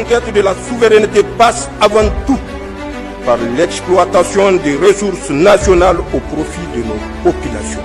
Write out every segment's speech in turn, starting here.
conquête de la souveraineté passe avant tout par l'exploitation des ressources nationales au profit de nos populations.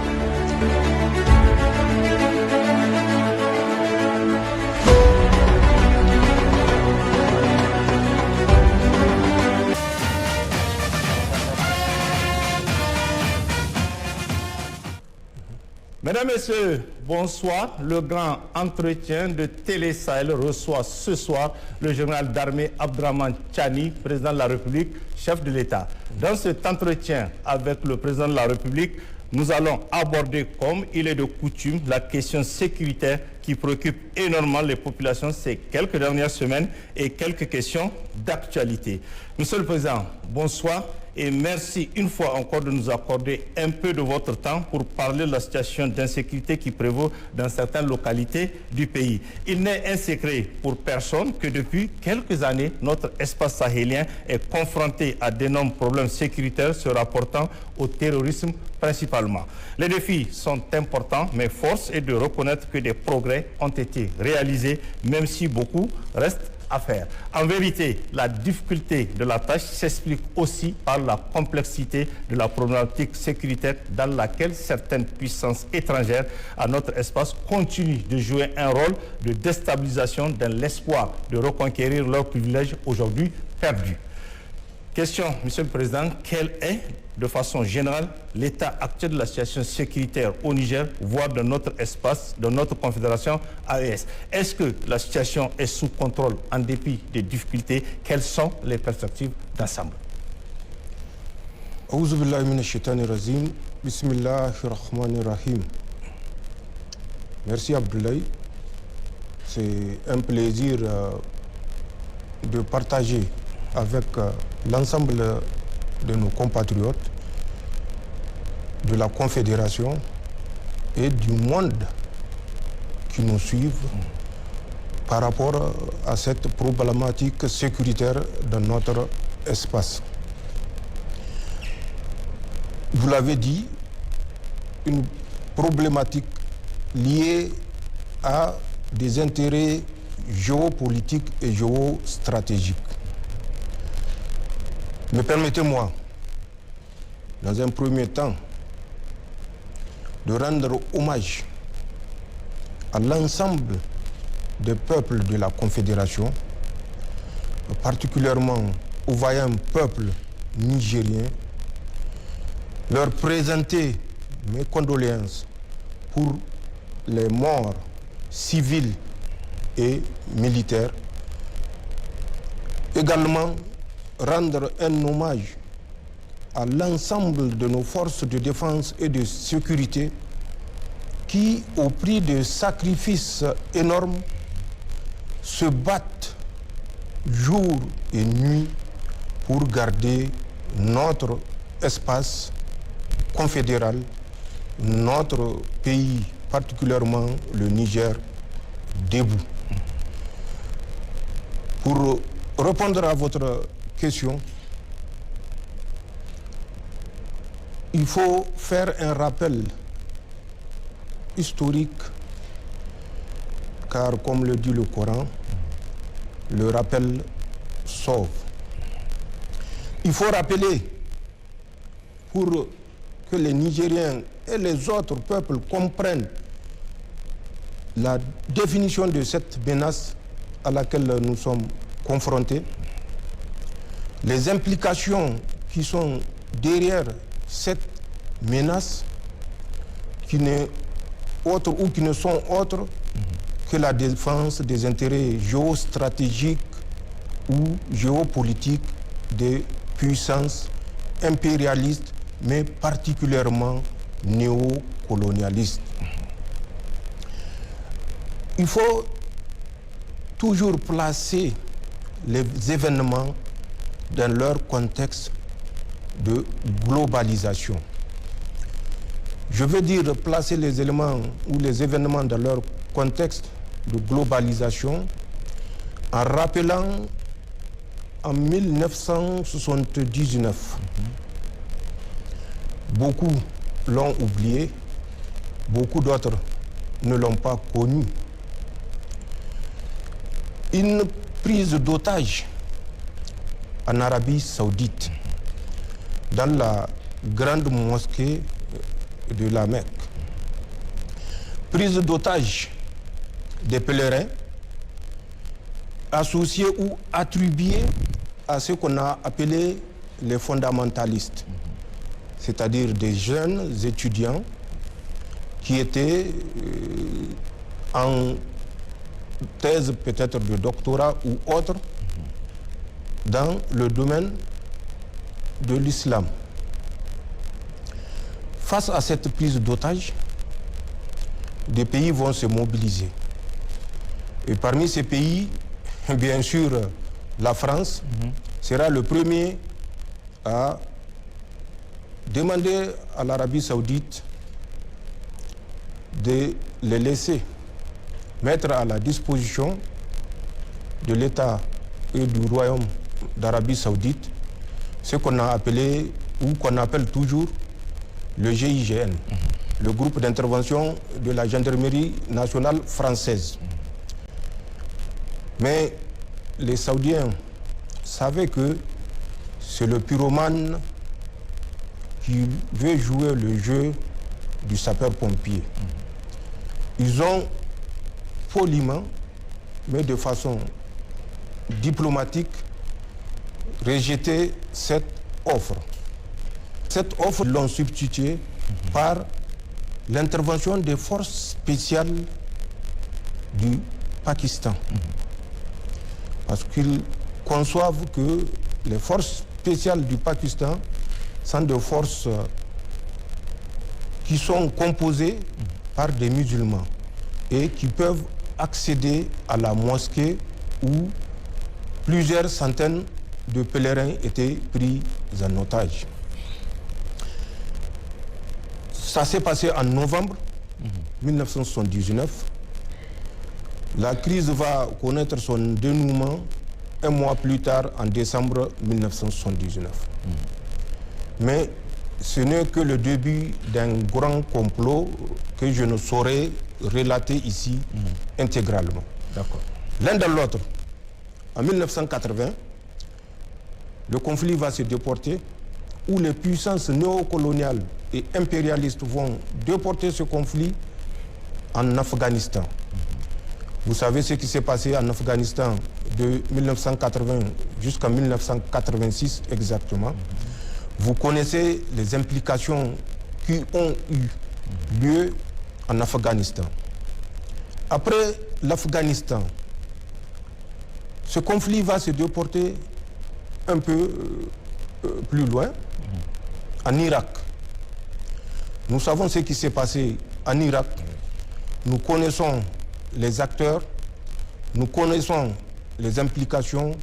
Mesdames, Messieurs, bonsoir. Le grand entretien de Télé Sahel reçoit ce soir le général d'armée Abdraman Tchani, président de la République, chef de l'État. Dans cet entretien avec le président de la République, nous allons aborder, comme il est de coutume, la question sécuritaire qui préoccupe énormément les populations ces quelques dernières semaines et quelques questions d'actualité. Monsieur le Président, bonsoir. Et merci une fois encore de nous accorder un peu de votre temps pour parler de la situation d'insécurité qui prévaut dans certaines localités du pays. Il n'est un secret pour personne que depuis quelques années, notre espace sahélien est confronté à d'énormes problèmes sécuritaires se rapportant au terrorisme principalement. Les défis sont importants, mais force est de reconnaître que des progrès ont été réalisés, même si beaucoup restent à faire. En vérité, la difficulté de la tâche s'explique aussi par la complexité de la problématique sécuritaire dans laquelle certaines puissances étrangères à notre espace continuent de jouer un rôle de déstabilisation dans l'espoir de reconquérir leurs privilèges aujourd'hui perdus. Question, Monsieur le Président, quel est, de façon générale, l'état actuel de la situation sécuritaire au Niger, voire de notre espace, de notre confédération AES? Est-ce que la situation est sous contrôle en dépit des difficultés? Quelles sont les perspectives d'ensemble? Merci Abdoulaye. C'est un plaisir de partager avec l'ensemble de nos compatriotes de la Confédération et du monde qui nous suivent par rapport à cette problématique sécuritaire dans notre espace. Vous l'avez dit, une problématique liée à des intérêts géopolitiques et géostratégiques. Mais permettez-moi, dans un premier temps, de rendre hommage à l'ensemble des peuples de la Confédération, particulièrement au vaillant peuple nigérien, leur présenter mes condoléances pour les morts civils et militaires. Également, rendre un hommage à l'ensemble de nos forces de défense et de sécurité qui, au prix de sacrifices énormes, se battent jour et nuit pour garder notre espace confédéral, notre pays, particulièrement le Niger, debout. Pour répondre à votre question, il faut faire un rappel historique, car comme le dit le Coran, le rappel sauve. Il faut rappeler, pour que les Nigériens et les autres peuples comprennent la définition de cette menace à laquelle nous sommes confrontés, les implications qui sont derrière cette menace, qui n'est autre ou qui ne sont autres que la défense des intérêts géostratégiques ou géopolitiques des puissances impérialistes, mais particulièrement néocolonialistes. Il faut toujours placer les événements dans leur contexte de globalisation. Je veux dire placer les éléments ou les événements dans leur contexte de globalisation en rappelant en 1979, beaucoup l'ont oublié, beaucoup d'autres ne l'ont pas connu. Une prise d'otages en Arabie Saoudite, dans la grande mosquée de la Mecque. Prise d'otages des pèlerins associés ou attribués à ce qu'on a appelé les fondamentalistes, c'est-à-dire des jeunes étudiants qui étaient en thèse peut-être de doctorat ou autre dans le domaine de l'islam. Face à cette prise d'otage, des pays vont se mobiliser. Et parmi ces pays, bien sûr, la France sera le premier à demander à l'Arabie Saoudite de les laisser mettre à la disposition de l'État et du Royaume d'Arabie Saoudite ce qu'on a appelé, ou qu'on appelle toujours, le GIGN, le groupe d'intervention de la gendarmerie nationale française. Mais les Saoudiens savaient que c'est le pyromane qui veut jouer le jeu du sapeur-pompier. Ils ont poliment, mais de façon diplomatique, rejeté cette offre. Cette offre, ils l'ont substituée par l'intervention des forces spéciales du Pakistan. Parce qu'ils conçoivent que les forces spéciales du Pakistan sont des forces qui sont composées par des musulmans et qui peuvent accéder à la mosquée où plusieurs centaines de pèlerins étaient pris en otage. Ça s'est passé en novembre 1979. La crise va connaître son dénouement un mois plus tard, en décembre 1979. Mais ce n'est que le début d'un grand complot que je ne saurais relater ici intégralement. L'un dans l'autre, en 1980, le conflit va se déporter, où les puissances néocoloniales et impérialistes vont déporter ce conflit en Afghanistan. Vous savez ce qui s'est passé en Afghanistan de 1980 jusqu'en 1986 exactement. Vous connaissez les implications qui ont eu lieu en Afghanistan. Après l'Afghanistan, ce conflit va se déporter un peu plus loin, en Irak. Nous savons ce qui s'est passé en Irak. Nous connaissons les acteurs, nous connaissons les implications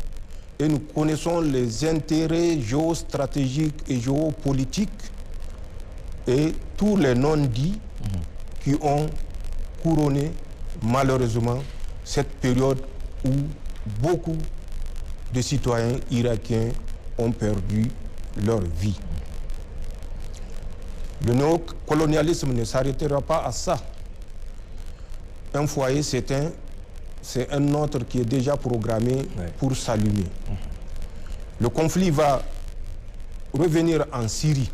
et nous connaissons les intérêts géostratégiques et géopolitiques et tous les non-dits qui ont couronné malheureusement cette période où beaucoup de citoyens irakiens ont perdu leur vie. Le néocolonialisme ne s'arrêtera pas à ça. Un foyer s'éteint, c'est un autre qui est déjà programmé pour s'allumer. Le conflit va revenir en Syrie.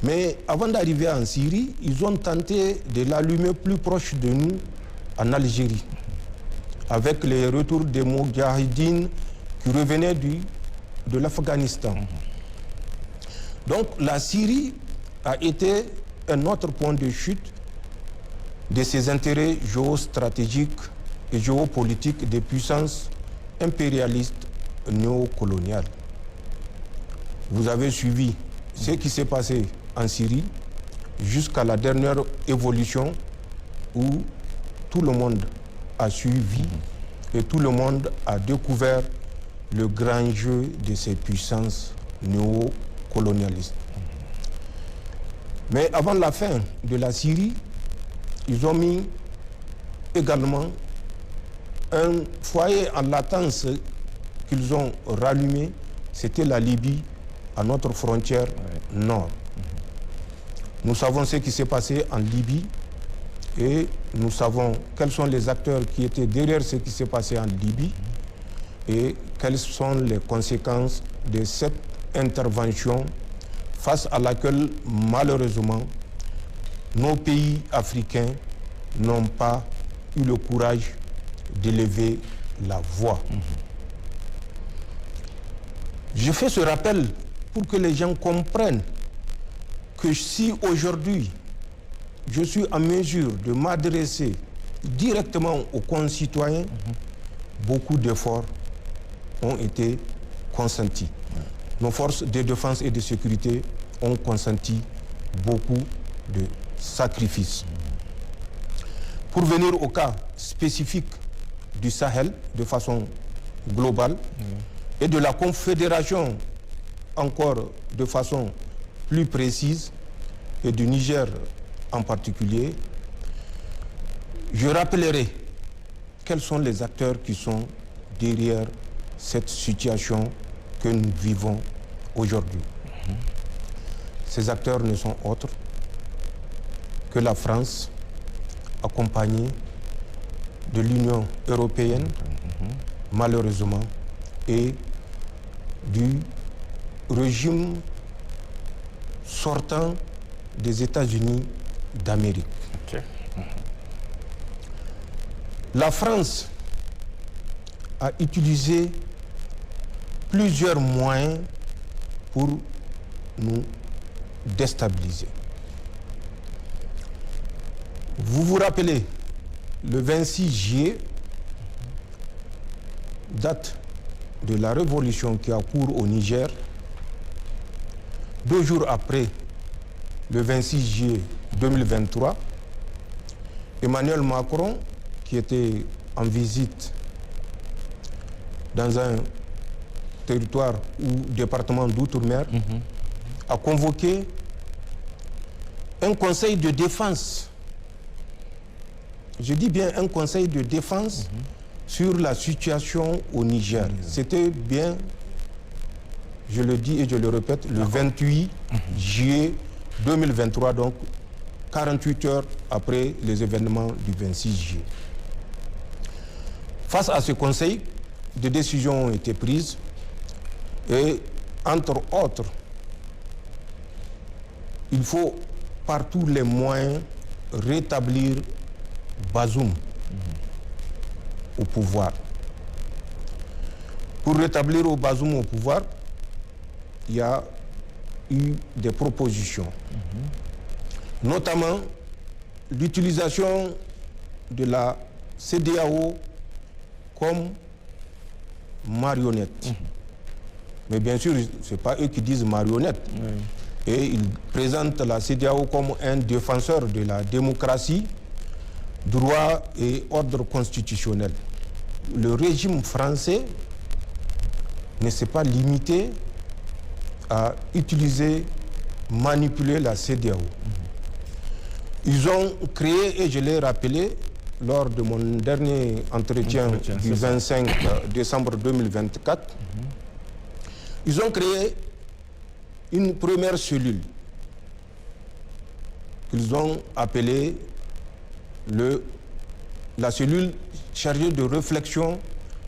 Mais avant d'arriver en Syrie, ils ont tenté de l'allumer plus proche de nous, en Algérie, avec les retours des Moudjahidines qui revenaient de l'Afghanistan. Donc la Syrie a été un autre point de chute de ses intérêts géostratégiques et géopolitiques des puissances impérialistes néocoloniales. Vous avez suivi ce qui s'est passé en Syrie jusqu'à la dernière évolution où tout le monde a suivi et tout le monde a découvert le grand jeu de ces puissances néocolonialistes. Mais avant la fin de la Syrie, ils ont mis également un foyer en latence qu'ils ont rallumé, c'était la Libye, à notre frontière nord. Nous savons ce qui s'est passé en Libye. Et nous savons quels sont les acteurs qui étaient derrière ce qui s'est passé en Libye et quelles sont les conséquences de cette intervention face à laquelle, malheureusement, nos pays africains n'ont pas eu le courage d'élever la voix. Je fais ce rappel pour que les gens comprennent que si aujourd'hui je suis en mesure de m'adresser directement aux concitoyens, beaucoup d'efforts ont été consentis. Nos forces de défense et de sécurité ont consenti beaucoup de sacrifices. Pour venir au cas spécifique du Sahel de façon globale et de la Confédération encore de façon plus précise et du Niger en particulier, je rappellerai quels sont les acteurs qui sont derrière cette situation que nous vivons aujourd'hui. Ces acteurs ne sont autres que la France, accompagnée de l'Union européenne, malheureusement, et du régime sortant des États-Unis d'Amérique. Okay. La France a utilisé plusieurs moyens pour nous déstabiliser. Vous vous rappelez, le 26 juillet, date de la révolution qui a cours au Niger, 2 jours après le 26 juillet 2023, Emmanuel Macron, qui était en visite dans un territoire ou département d'outre-mer, a convoqué un conseil de défense. Je dis bien un conseil de défense sur la situation au Niger. C'était bien, je le dis et je le répète, le 28 juillet 2023, donc 48 heures après les événements du 26 juillet. Face à ce conseil, des décisions ont été prises et, entre autres, il faut par tous les moyens rétablir Bazoum au pouvoir. Pour rétablir Bazoum au pouvoir, il y a eu des propositions, notamment l'utilisation de la CEDEAO comme marionnette. Mais bien sûr, ce n'est pas eux qui disent marionnette. Et ils présentent la CEDEAO comme un défenseur de la démocratie, droit et ordre constitutionnel. Le régime français ne s'est pas limité à utiliser, manipuler la CEDEAO. Ils ont créé, et je l'ai rappelé lors de mon dernier entretien du 25 décembre 2024, ils ont créé une première cellule qu'ils ont appelée la cellule chargée de réflexion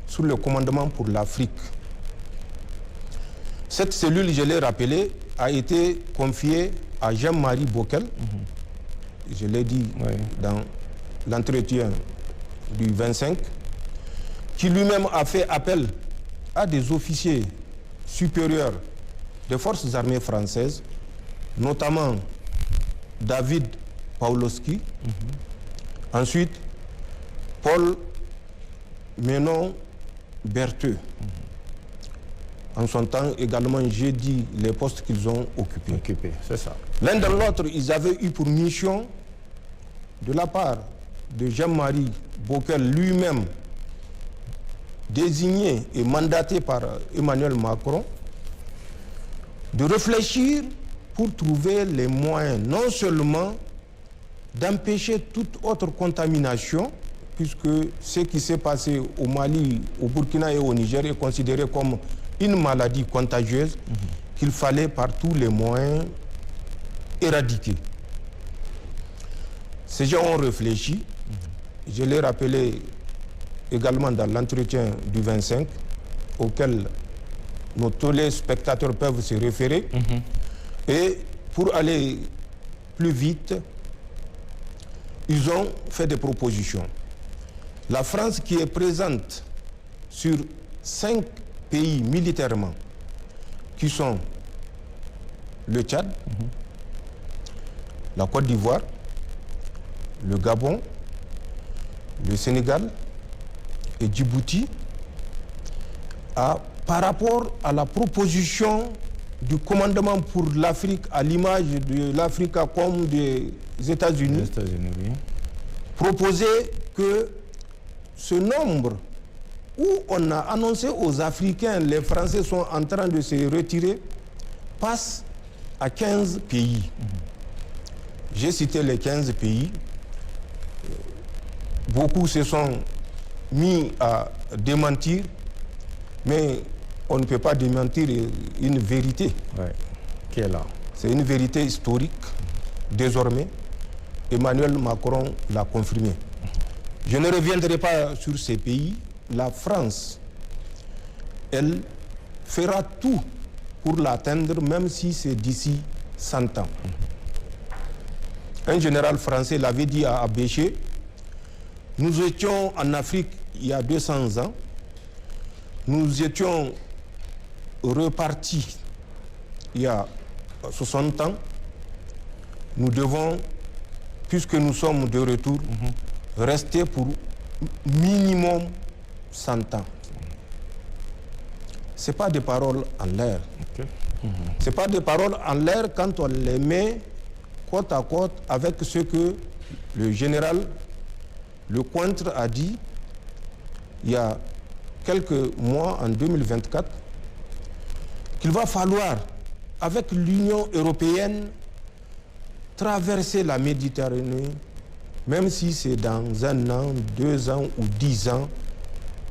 sur le commandement pour l'Afrique. Cette cellule, je l'ai rappelé, a été confiée à Jean-Marie Bockel, je l'ai dit dans l'entretien du 25, qui lui-même a fait appel à des officiers supérieurs des forces armées françaises, notamment David Pawlowski, ensuite Paul Menon Bertheux. En son temps, également, j'ai dit les postes qu'ils ont occupés. C'est ça. L'un de l'autre, ils avaient eu pour mission, de la part de Jean-Marie Bockel lui-même, désigné et mandaté par Emmanuel Macron, de réfléchir pour trouver les moyens non seulement d'empêcher toute autre contamination, puisque ce qui s'est passé au Mali, au Burkina et au Niger est considéré comme une maladie contagieuse qu'il fallait par tous les moyens éradiquer. Ces gens ont réfléchi. Je l'ai rappelé également dans l'entretien du 25, auquel nos téléspectateurs peuvent se référer. Et pour aller plus vite, ils ont fait des propositions. La France, qui est présente sur 5 pays militairement, qui sont le Tchad, la Côte d'Ivoire, le Gabon, le Sénégal et Djibouti, par rapport à la proposition du commandement pour l'Afrique, à l'image de l'Afrique comme des États-Unis, oui. Proposer que ce nombre où on a annoncé aux Africains, les Français sont en train de se retirer, passe à 15 pays. J'ai cité les 15 pays. Beaucoup se sont mis à démentir, mais on ne peut pas démentir une vérité. Ouais. Qui est là. C'est une vérité historique. Désormais, Emmanuel Macron l'a confirmé. Je ne reviendrai pas sur ces pays. La France, elle fera tout pour l'atteindre, même si c'est d'ici 100 ans. Un général français l'avait dit à Abéché, nous étions en Afrique il y a 200 ans, nous étions repartis il y a 60 ans, nous devons, puisque nous sommes de retour, rester pour minimum 100 ans. Ce n'est pas des paroles en l'air. Okay. Ce n'est pas des paroles en l'air quand on les met côte à côte avec ce que le général Lecointre a dit il y a quelques mois, en 2024, qu'il va falloir, avec l'Union européenne, traverser la Méditerranée, même si c'est dans 1 an, 2 ans ou 10 ans,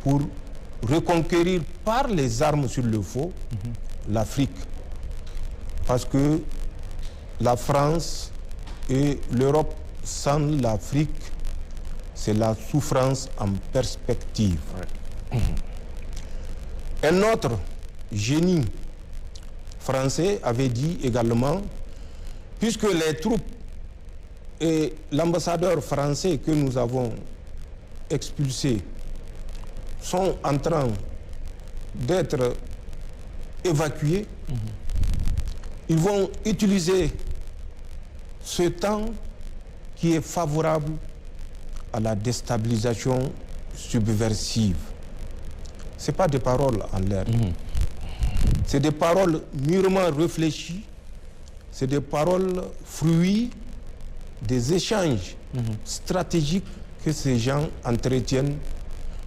pour reconquérir par les armes sur le feu l'Afrique. Parce que la France et l'Europe sans l'Afrique, c'est la souffrance en perspective. Ouais. Un autre génie français avait dit également, puisque les troupes et l'ambassadeur français que nous avons expulsés sont en train d'être évacués, ils vont utiliser ce temps qui est favorable à la déstabilisation subversive. Ce n'est pas des paroles en l'air. C'est des paroles mûrement réfléchies, c'est des paroles fruits des échanges stratégiques que ces gens entretiennent,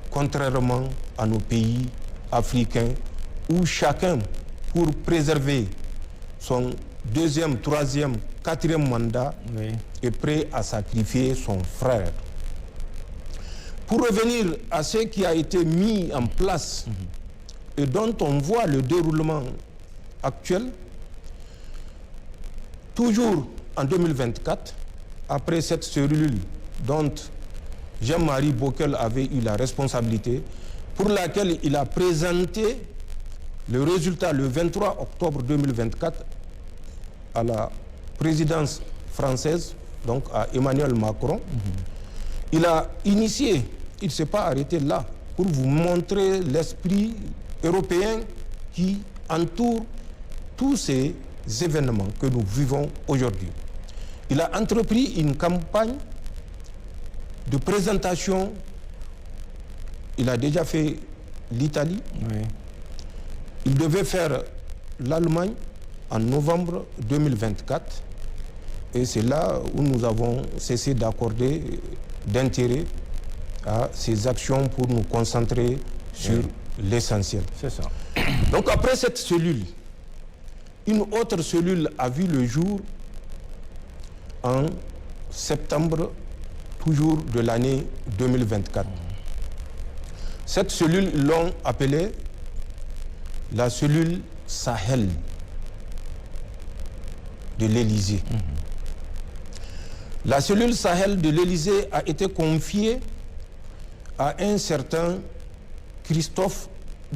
contrairement à nos pays africains, où chacun, pour préserver son 2e, 3e, 4e mandat, est prêt à sacrifier son frère. Pour revenir à ce qui a été mis en place et dont on voit le déroulement actuel, toujours en 2024, après cette cellule dont Jean-Marie Bockel avait eu la responsabilité, pour laquelle il a présenté le résultat le 23 octobre 2024 à la présidence française, donc à Emmanuel Macron. Il a initié, il ne s'est pas arrêté là, pour vous montrer l'esprit européen qui entoure tous ces événements que nous vivons aujourd'hui. Il a entrepris une campagne de présentation. Il a déjà fait l'Italie. Oui. Il devait faire l'Allemagne en novembre 2024. Et c'est là où nous avons cessé d'accorder d'intérêt à ces actions pour nous concentrer sur l'essentiel. C'est ça. Donc après cette cellule, une autre cellule a vu le jour en septembre, toujours de l'année 2024. Cette cellule, ils l'ont appelée la cellule Sahel de l'Élysée. La cellule Sahel de l'Élysée a été confiée à un certain Christophe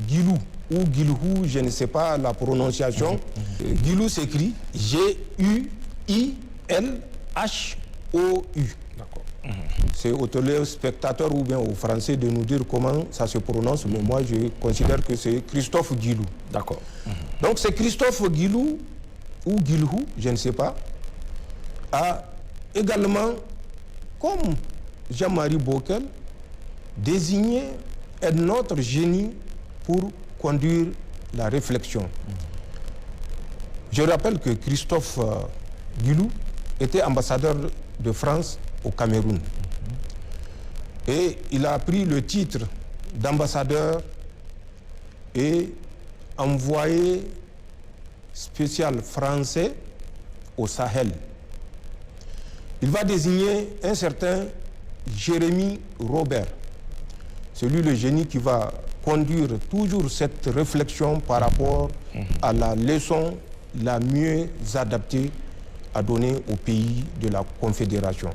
Guilou, ou Guilhou, je ne sais pas la prononciation. Guilhou s'écrit G-U-I-L-H-O-U. D'accord. C'est aux téléspectateurs ou bien aux Français de nous dire comment ça se prononce, mais moi je considère que c'est Christophe Guilou. D'accord. Donc c'est Christophe Guilou, ou Guilhou, je ne sais pas, a également, comme Jean-Marie Bockel, désigné un autre génie pour conduire la réflexion. Je rappelle que Christophe Guilou était ambassadeur de France au Cameroun. Et il a pris le titre d'ambassadeur et envoyé spécial français au Sahel. Il va désigner un certain Jérémy Robert. C'est lui le génie qui va conduire toujours cette réflexion par rapport à la leçon la mieux adaptée à donner au pays de la Confédération.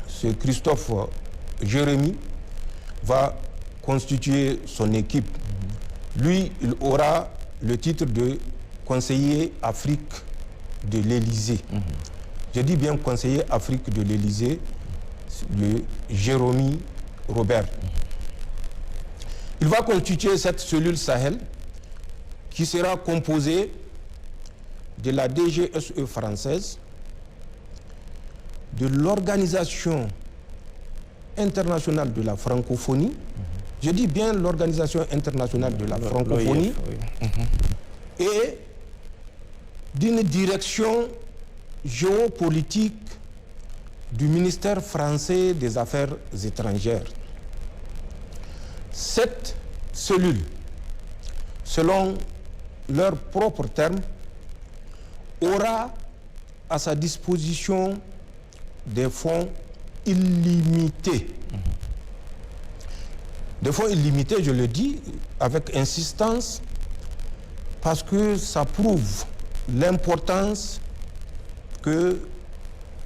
Ce Christophe Jérémy va constituer son équipe. Lui, il aura le titre de conseiller Afrique de l'Élysée. Je dis bien conseiller Afrique de l'Élysée, de Jérémy Robert. Il va constituer cette cellule Sahel qui sera composée de la DGSE française, de l'Organisation internationale de la francophonie, je dis bien l'Organisation internationale de la francophonie, et d'une direction géopolitique du ministère français des Affaires étrangères. Cette cellule, selon leurs propres termes, aura à sa disposition des fonds illimités. Des fonds illimités, je le dis avec insistance, parce que ça prouve l'importance que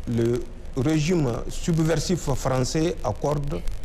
le régime subversif français accorde